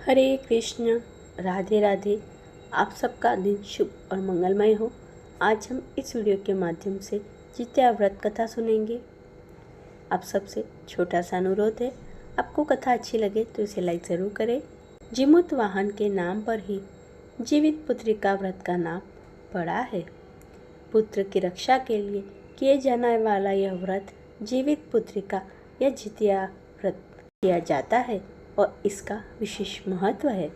हरे कृष्ण। राधे राधे। आप सबका दिन शुभ और मंगलमय हो। आज हम इस वीडियो के माध्यम से जित्या व्रत कथा सुनेंगे। आप सबसे छोटा सा अनुरोध है, आपको कथा अच्छी लगे तो इसे लाइक ज़रूर करें। जीमूत वाहन के नाम पर ही जीवित पुत्रिका व्रत का नाम पड़ा है। पुत्र की रक्षा के लिए किए जाने वाला यह व्रत जीवित पुत्रिका या जितिया व्रत किया जाता है और इसका विशेष महत्व है।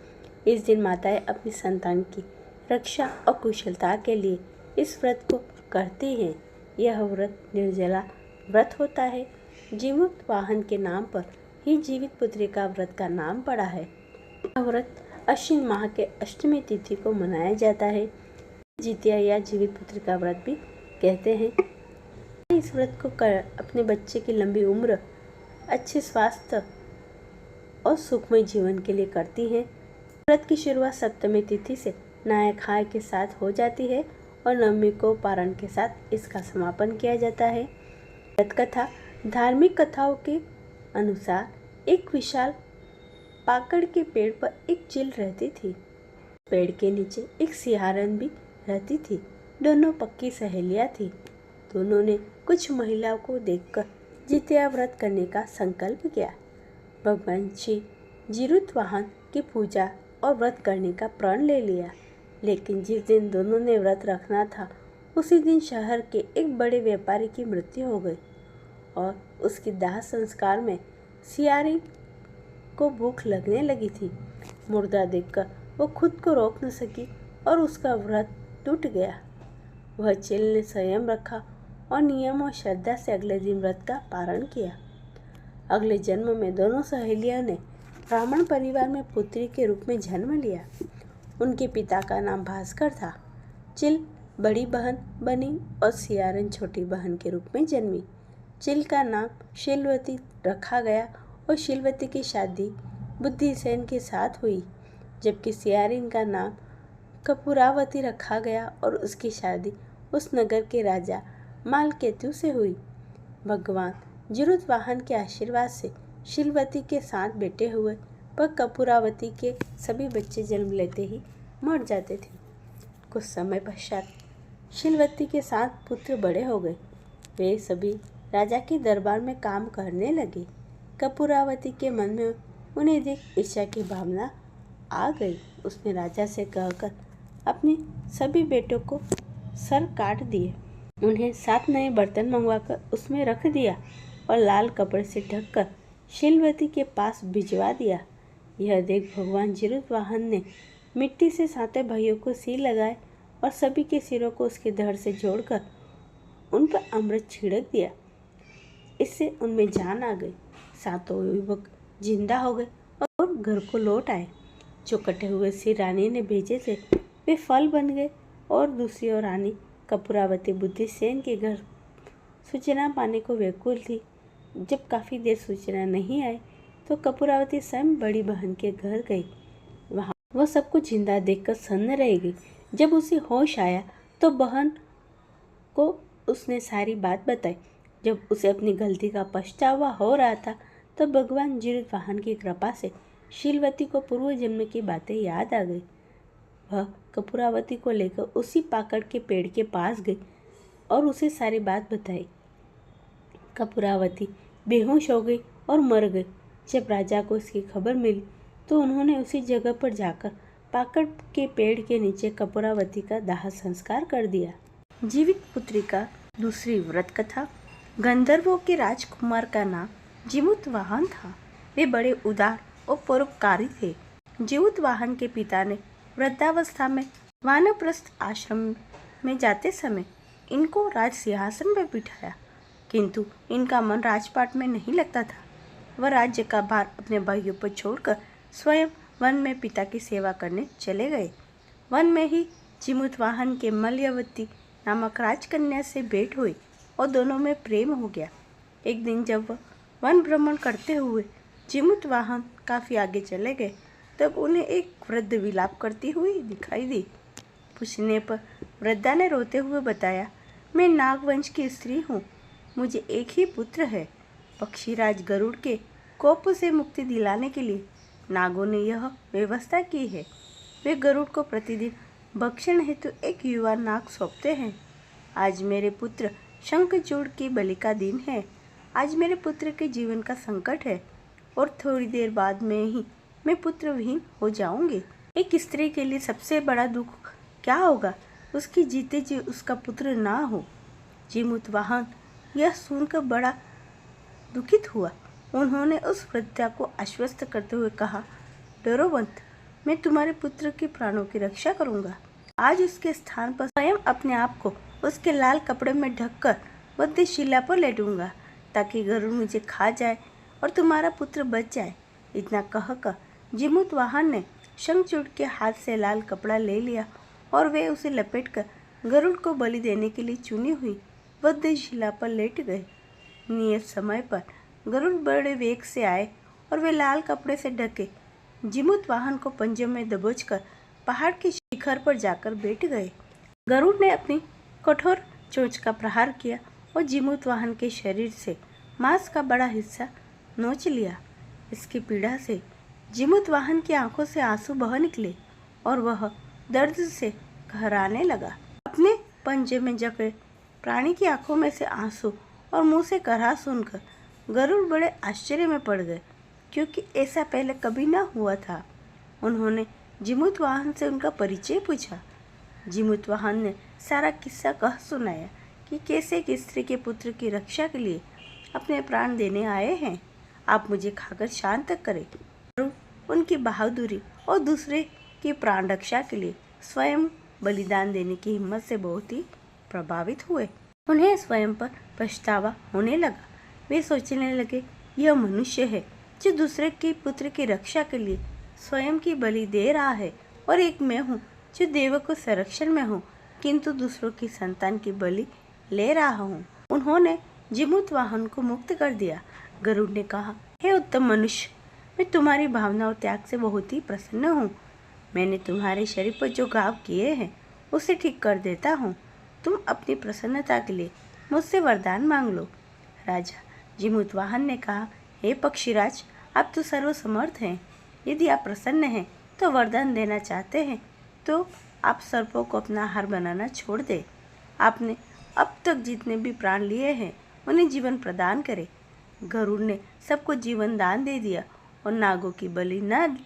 इस दिन माताएं अपनी संतान की रक्षा और कुशलता के लिए इस व्रत को करती हैं। यह व्रत निर्जला व्रत होता है। जीमूत वाहन के नाम पर ही जीवित पुत्रिका व्रत का नाम पड़ा है। यह व्रत अश्विन माह के अष्टमी तिथि को मनाया जाता है। जितिया या जीवित पुत्रिका व्रत भी कहते हैं। इस व्रत को कर अपने बच्चे की लंबी उम्र, अच्छे स्वास्थ्य और सुखमय जीवन के लिए करती हैं। व्रत की शुरुआत सप्तमी तिथि से नहाय खाए के साथ हो जाती है और नवमी को पारण के साथ इसका समापन किया जाता है। व्रत कथा धार्मिक कथाओं के अनुसार एक विशाल पाकड़ के पेड़ पर एक चील रहती थी। पेड़ के नीचे एक सियारन भी रहती थी। दोनों पक्की सहेलियां थी। दोनों ने कुछ महिलाओं को देखकर जितिया व्रत करने का संकल्प किया। भगवान श्री जीमूत वाहन की पूजा और व्रत करने का प्रण ले लिया। लेकिन जिस दिन दोनों ने व्रत रखना था, उसी दिन शहर के एक बड़े व्यापारी की मृत्यु हो गई और उसकी दाह संस्कार में सियारी को भूख लगने लगी थी। मुर्दा देखकर वो खुद को रोक न सकी और उसका व्रत टूट गया। वह चील ने संयम रखा और नियम और श्रद्धा से अगले दिन व्रत का पारण किया। अगले जन्म में दोनों सहेलियों ने ब्राह्मण परिवार में पुत्री के रूप में जन्म लिया। उनके पिता का नाम भास्कर था। चील बड़ी बहन बनी और सियारन छोटी बहन के रूप में जन्मी। चील का नाम शीलवती रखा गया और शीलवती की शादी बुद्धिसेन के साथ हुई, जबकि सियारिन का नाम कपूरावती रखा गया और उसकी शादी उस नगर के राजा मालकेतु से हुई। भगवान जीमूत वाहन के आशीर्वाद से शीलवती के 7 बेटे हुए, पर कपूरावती के सभी बच्चे जन्म लेते ही मर जाते थे। कुछ समय पश्चात शीलवती के 7 पुत्र बड़े हो गए। वे सभी राजा के दरबार में काम करने लगे। कपूरावती के मन में उन्हें देख ईर्ष्या की भावना आ गई। उसने राजा से कहकर अपने सभी बेटों को सर काट दिए। उन्हें 7 नए बर्तन मंगवाकर उसमें रख दिया और लाल कपड़े से ढककर शीलवती के पास भिजवा दिया। यह देख भगवान जीमूत वाहन ने मिट्टी से 7 भाइयों को सिर लगाए और सभी के सिरों को उसके धड़ से जोड़कर उन पर अमृत छिड़क दिया। इससे उनमें जान आ गई। 7 युवक जिंदा हो गए और घर को लौट आए। जो कटे हुए सिर रानी ने भेजे थे, वे फल बन गए और दूसरी ओर रानी कपूरावती बुद्धिसेन के घर सूचना पाने को व्याकुल थी। जब काफ़ी देर सूचना नहीं आई तो कपूरावती स्वयं बड़ी बहन के घर गई। वहाँ वह सब कुछ जिंदा देखकर सन्न रह गई। जब उसे होश आया तो बहन को उसने सारी बात बताई। जब उसे अपनी गलती का पछतावा हो रहा था तो भगवान जीमूत वाहन की कृपा से शीलवती को पूर्व जन्म की बातें याद आ गई। वह कपूरावती को लेकर उसी पाकड़ के पेड़ के पास गई और उसे सारी बात बताई। कपूरावती बेहोश हो गई और मर गई। जब राजा को इसकी खबर मिली तो उन्होंने उसी जगह पर जाकर पाकड़ के पेड़ के नीचे कपूरावती का दाह संस्कार कर दिया। जीवित पुत्रिका दूसरी व्रत कथा। गंधर्वों के राजकुमार का नाम जीमूत वाहन था। वे बड़े उदार और परोपकारी थे। जीमूत वाहन के पिता ने वृद्धावस्था में वानप्रस्थ आश्रम में जाते समय इनको राज सिंहासन पर बिठाया, किंतु इनका मन राजपाट में नहीं लगता था। वह राज्य का भार अपने भाइयों पर छोड़कर स्वयं वन में पिता की सेवा करने चले गए। वन में ही जीमूत वाहन के मल्यवती नामक राजकन्या से भेंट हुई और दोनों में प्रेम हो गया। एक दिन जब वह वन भ्रमण करते हुए जीमूत वाहन काफ़ी आगे चले गए, तब उन्हें एक वृद्ध विलाप करती हुई दिखाई दी। पूछने पर वृद्धा ने रोते हुए बताया, मैं नागवंश की स्त्री हूँ। मुझे एक ही पुत्र है। पक्षीराज गरुड़ के कोप से मुक्ति दिलाने के लिए नागों ने यह व्यवस्था की है। वे गरुड़ को प्रतिदिन भक्षण हेतु एक युवा नाग सौंपते हैं। आज मेरे पुत्र शंखचूड़ की बलि का दिन है। आज मेरे पुत्र के जीवन का संकट है और थोड़ी देर बाद में ही मैं पुत्रविहीन हो जाऊंगी। एक स्त्री के लिए सबसे बड़ा दुख क्या होगा? उसकी जीते जी उसका पुत्र ना हो। जीमूतवाहन यह सुनकर बड़ा दुखित हुआ। उन्होंने उस वृद्धा को आश्वस्त करते हुए कहा, डरो मत, मैं तुम्हारे पुत्र के प्राणों की रक्षा करूंगा। आज उसके स्थान पर स्वयं अपने आप को उसके लाल कपड़े में ढककर वध्यशिला पर लेटूंगा ताकि गरुड़ मुझे खा जाए और तुम्हारा पुत्र बच जाए। इतना कहकर जीमूतवाहन ने शंखचूड़ के हाथ से लाल कपड़ा ले लिया और वे उसे लपेटकर गरुड़ को बलि देने के लिए चुनी हुई वध्यशिला पर लेट गए। नियत समय पर गरुड़ बड़े वेग से आए और वे लाल कपड़े से ढके जीमूतवाहन को पंजे में दबोचकर पहाड़ के शिखर पर जाकर बैठ गए। गरुड़ ने अपनी कठोर चोंच का प्रहार किया और जीमूतवाहन के शरीर से मांस का बड़ा हिस्सा नोच लिया। इसकी पीड़ा से जीमूतवाहन की आंखों से आंसू बह निकले और वह दर्द से कहराने लगा। अपने पंजे में जकड़े प्राणी की आंखों में से आंसू और मुंह से कराह सुनकर गरुड़ बड़े आश्चर्य में पड़ गए, क्योंकि ऐसा पहले कभी न हुआ था। उन्होंने जीमूतवाहन से उनका परिचय पूछा। जीमूतवाहन ने सारा किस्सा कह सुनाया कि कैसे एक स्त्री के पुत्र की रक्षा के लिए अपने प्राण देने आए हैं। आप मुझे खाकर शांत करें। उनकी बहादुरी और दूसरे की प्राण रक्षा के लिए स्वयं बलिदान देने की हिम्मत से बहुत ही प्रभावित हुए। उन्हें स्वयं पर पछतावा होने लगा। वे सोचने लगे, यह मनुष्य है जो दूसरे के पुत्र की रक्षा के लिए स्वयं की बलि दे रहा है, और एक मैं हूँ जो देवों के संरक्षण में हूँ किंतु दूसरों की संतान की बलि ले रहा हूँ। उन्होंने जीमूतवाहन को मुक्त कर दिया। गरुड़ ने कहा, हे उत्तम मनुष्य, मैं तुम्हारी भावना और त्याग से बहुत ही प्रसन्न हूँ। मैंने तुम्हारे शरीर पर जो घाव किए हैं उसे ठीक कर देता हूँ। तुम अपनी प्रसन्नता के लिए मुझसे वरदान मांग लो। राजा जीमूतवाहन ने कहा, हे पक्षीराज, आप तो सर्वसमर्थ हैं। यदि आप प्रसन्न हैं तो वरदान देना चाहते हैं तो आप सर्पों को अपना आहार बनाना छोड़ दें। आपने अब तक जितने भी प्राण लिए हैं उन्हें जीवन प्रदान करें। गरुड़ ने सबको जीवन दान दे दिया और नागों की बलि न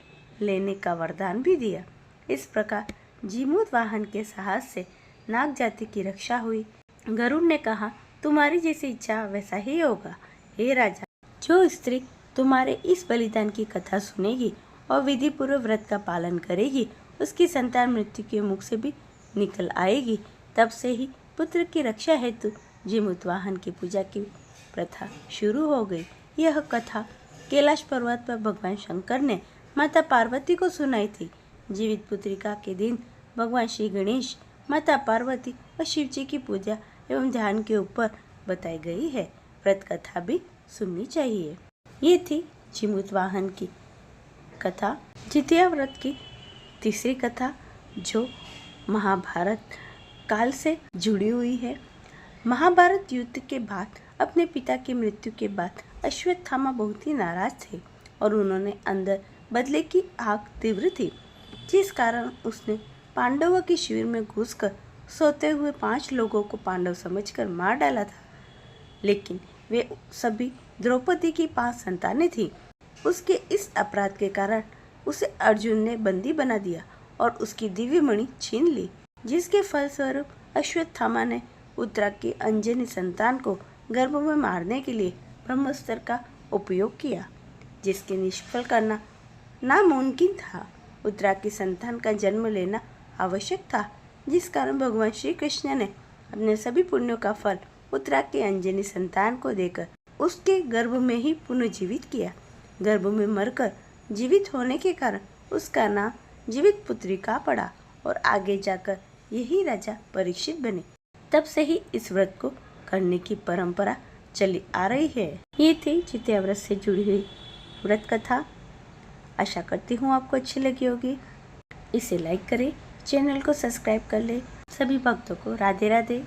लेने का वरदान भी दिया। इस प्रकार जीमूतवाहन के साहस से नाग जाति की रक्षा हुई। गरुड़ ने कहा, तुम्हारी जैसी इच्छा वैसा ही होगा। हे राजा, जो स्त्री तुम्हारे इस बलिदान की कथा सुनेगी और विधि पूर्वक व्रत का पालन करेगी, उसकी संतान मृत्यु के मुख से भी निकल आएगी। तब से ही पुत्र की रक्षा हेतु जीमूतवाहन की पूजा की प्रथा शुरू हो गई। यह कथा कैलाश पर्वत पर भगवान शंकर ने माता पार्वती को सुनाई थी। जीवित पुत्रिका के दिन भगवान श्री गणेश, माता पार्वती और शिव जी की पूजा एवं ध्यान के ऊपर बताई गई है। व्रत कथा भी सुननी चाहिए। ये थी जीमूतवाहन की कथा, जितिया व्रत की तीसरी कथा, जो महाभारत काल से जुड़ी हुई है। महाभारत युद्ध के बाद अपने पिता की मृत्यु के बाद अश्वत्थामा बहुत ही नाराज थे और उन्होंने अंदर बदले की आग तीव्र थी, जिस कारण उसने पांडवों के शिविर में घुसकर सोते हुए 5 लोगों को पांडव समझकर मार डाला था। लेकिन वे सभी द्रौपदी की 5 संतानें थीं। उसके इस अपराध के कारण उसे अर्जुन ने बंदी बना दिया और उसकी दिव्य मणि छीन ली, जिसके फलस्वरूप अश्वत्थामा ने उत्तरा की अंजनी संतान को गर्भ में मारने के लिए ब्रह्मास्त्र का उपयोग किया, जिसके निष्फल करना नामुमकिन था। उत्तरा की संतान का जन्म लेना आवश्यक था, जिस कारण भगवान श्री कृष्ण ने अपने सभी पुण्यों का फल उत्तरा की अंजनी संतान को देकर उसके गर्भ में ही पुनर्जीवित किया। गर्भ में मरकर जीवित होने के कारण उसका नाम जीवित पुत्रिका पड़ा और आगे जाकर यही राजा परीक्षित बने। तब से ही इस व्रत को करने की परंपरा चली आ रही है। ये थी जितिया व्रत से जुड़ी हुई व्रत कथा। आशा करती हूँ आपको अच्छी लगी होगी। इसे लाइक करें, चैनल को सब्सक्राइब कर ले। सभी भक्तों को राधे राधे।